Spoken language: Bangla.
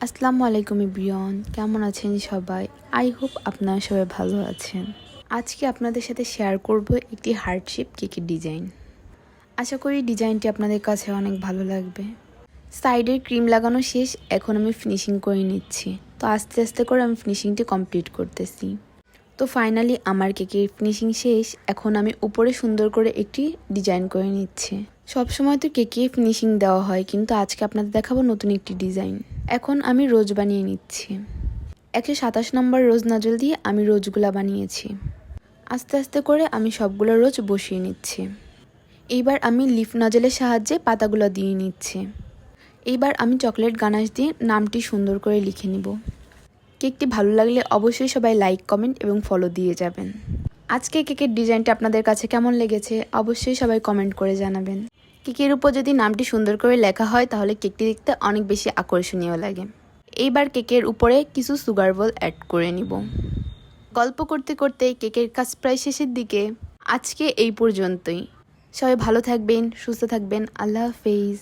আসসালামু আলাইকুম এভরিওয়ান, কেমন আছেন সবাই? আই হোপ আপনারা সবাই ভালো আছেন। আজকে আপনাদের সাথে শেয়ার করব একটি হার্ট শেপ কেকের ডিজাইন। আশা করি ডিজাইনটি আপনাদের কাছে অনেক ভালো লাগবে। সাইডের ক্রিম লাগানো শেষ, এখন আমি ফিনিশিং করে নিচ্ছি। তো আস্তে আস্তে করে আমি ফিনিশিংটি কমপ্লিট করতেছি। তো ফাইনালি আমার কেকের ফিনিশিং শেষ। এখন আমি উপরে সুন্দর করে একটি ডিজাইন করে নিচ্ছি। সবসময় তো কেকে ফিনিশিং দেওয়া হয়, কিন্তু আজকে আপনাদের দেখাবো নতুন একটি ডিজাইন। এখন আমি রোজ বানিয়ে নিচ্ছি। 127 নম্বর রোজ নজল দিয়ে আমি রোজগুলা বানিয়েছি। আস্তে আস্তে করে আমি সবগুলো রোজ বসিয়ে নিচ্ছি। এইবার আমি লিফ নজলের সাহায্যে পাতাগুলো দিয়ে নিচ্ছি। এইবার আমি চকলেট গানাশ দিয়ে নামটি সুন্দর করে লিখে নিব। কেকটি ভালো লাগলে অবশ্যই সবাই লাইক, কমেন্ট এবং ফলো দিয়ে যাবেন। আজকে কেকের ডিজাইনটা আপনাদের কাছে কেমন লেগেছে অবশ্যই সবাই কমেন্ট করে জানাবেন। কেকের উপর যদি নামটি সুন্দর করে লেখা হয় তাহলে কেকটি দেখতে অনেক বেশি আকর্ষণীয় লাগে। এইবার কেকের উপরে কিছু সুগার বল অ্যাড করে নিব। গল্প করতে করতে কেকের কাজ প্রায় শেষের দিকে। আজকে এই পর্যন্তই। সবাই ভালো থাকবেন, সুস্থ থাকবেন। আল্লাহ হাফেজ।